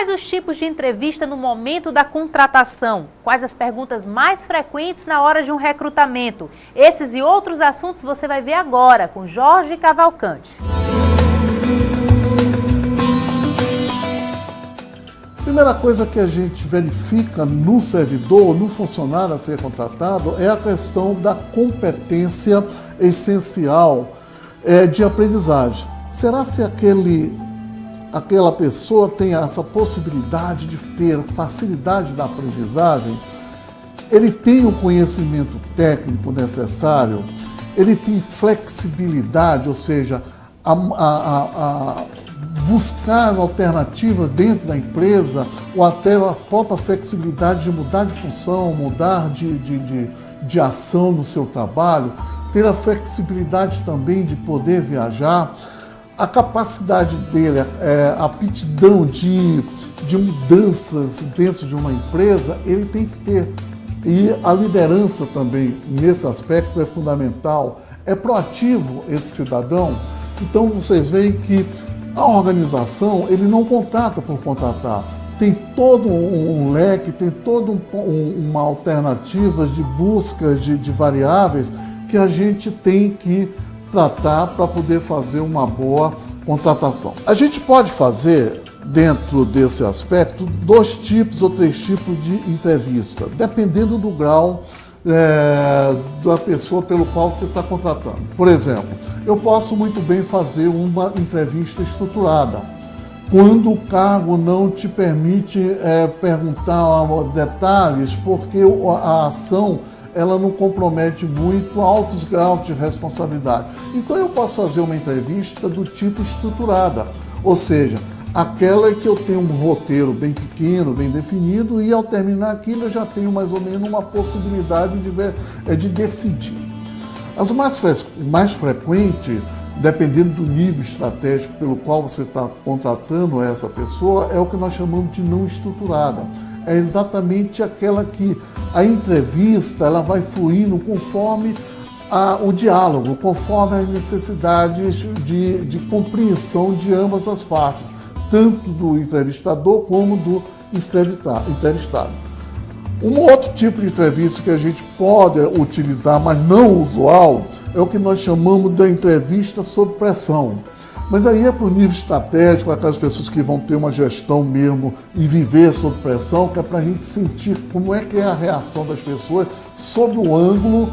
Quais os tipos de entrevista no momento da contratação? Quais as perguntas mais frequentes na hora de um recrutamento? Esses e outros assuntos você vai ver agora com Jorge Cavalcante. Primeira coisa que a gente verifica no servidor, no funcionário a ser contratado, é a questão da competência essencial de aprendizagem. Será se aquela pessoa tem essa possibilidade de ter facilidade da aprendizagem? Ele tem o conhecimento técnico necessário? Ele tem flexibilidade, ou seja, buscar as alternativas dentro da empresa, ou até a própria flexibilidade de mudar de função, mudar de ação no seu trabalho, ter a flexibilidade também de poder viajar, a capacidade dele, a aptidão de mudanças dentro de uma empresa, ele tem que ter. E a liderança também, nesse aspecto, é fundamental. É proativo esse cidadão. Então, vocês veem que a organização, ele não contrata por contratar. Tem todo um leque, tem toda uma alternativa de busca de variáveis que a gente tem que tratar para poder fazer uma boa contratação. A gente pode fazer, dentro desse aspecto, 2 tipos ou 3 tipos de entrevista, dependendo do grau da pessoa pelo qual você está contratando. Por exemplo, eu posso muito bem fazer uma entrevista estruturada, quando o cargo não te permite perguntar detalhes, porque a ação ela não compromete muito altos graus de responsabilidade. Então eu posso fazer uma entrevista do tipo estruturada, ou seja, aquela que eu tenho um roteiro bem pequeno, bem definido, e ao terminar aquilo eu já tenho mais ou menos uma possibilidade de decidir. As mais frequentes, dependendo do nível estratégico pelo qual você está contratando essa pessoa, é o que nós chamamos de não estruturada. É exatamente aquela que a entrevista ela vai fluindo conforme o diálogo, conforme as necessidades de compreensão de ambas as partes, tanto do entrevistador como do entrevistado. Um outro tipo de entrevista que a gente pode utilizar, mas não usual, é o que nós chamamos da entrevista sob pressão. Mas aí é para o nível estratégico, para aquelas pessoas que vão ter uma gestão mesmo e viver sob pressão, que é para a gente sentir como é que é a reação das pessoas sob o ângulo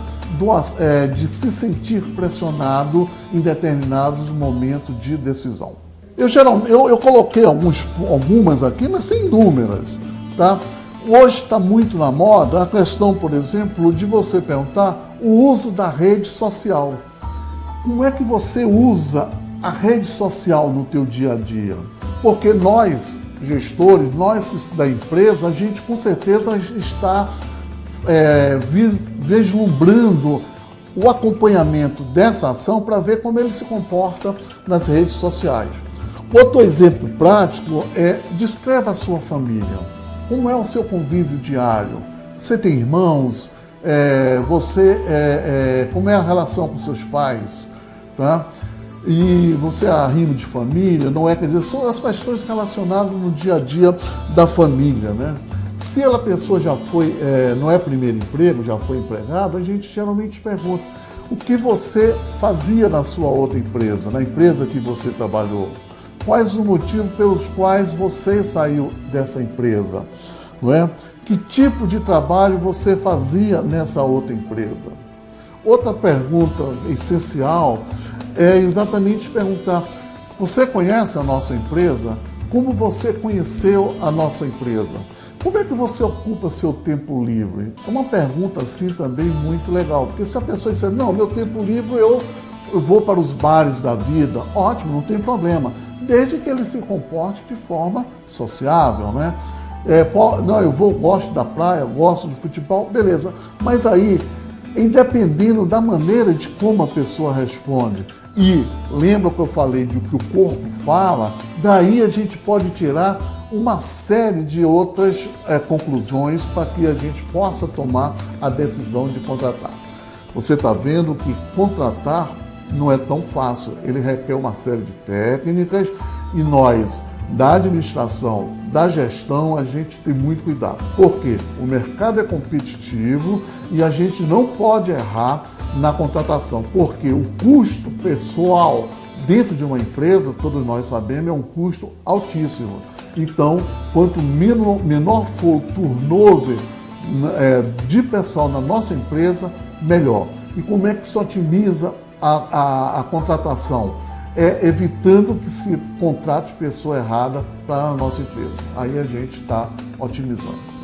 de se sentir pressionado em determinados momentos de decisão. Eu coloquei algumas aqui, mas tem inúmeras, tá? Hoje está muito na moda a questão, por exemplo, de você perguntar o uso da rede social. Como é que você usa a rede social no teu dia a dia? Porque nós, gestores, nós da empresa, a gente com certeza está vislumbrando o acompanhamento dessa ação para ver como ele se comporta nas redes sociais. Outro exemplo prático descreva a sua família. Como é o seu convívio diário? Você tem irmãos? Como é a relação com seus pais? Tá? E você é arrimo de família, não é? Quer dizer, são as questões relacionadas no dia a dia da família, né? Se a pessoa já foi, não é primeiro emprego, já foi empregado, a gente geralmente pergunta o que você fazia na sua outra empresa, na empresa que você trabalhou. Quais os motivos pelos quais você saiu dessa empresa, não é? Que tipo de trabalho você fazia nessa outra empresa? Outra pergunta essencial é exatamente perguntar: você conhece a nossa empresa? Como você conheceu a nossa empresa? Como é que você ocupa seu tempo livre? É uma pergunta assim também muito legal, porque se a pessoa disser, não, meu tempo livre eu vou para os bares da vida, ótimo, não tem problema, desde que ele se comporte de forma sociável, né? Não, gosto da praia, gosto do futebol, beleza, mas aí, independendo da maneira de como a pessoa responde, e lembra que eu falei de que o corpo fala, daí a gente pode tirar uma série de outras conclusões para que a gente possa tomar a decisão de contratar. Você está vendo que contratar não é tão fácil, ele requer uma série de técnicas e nós, da administração, da gestão, a gente tem muito cuidado. Porque o mercado é competitivo e a gente não pode errar na contratação, porque o custo pessoal dentro de uma empresa, todos nós sabemos, é um custo altíssimo. Então, quanto menor for o turnover de pessoal na nossa empresa, melhor. E como é que se otimiza a contratação? Evitando que se contrate pessoa errada para a nossa empresa. Aí a gente está otimizando.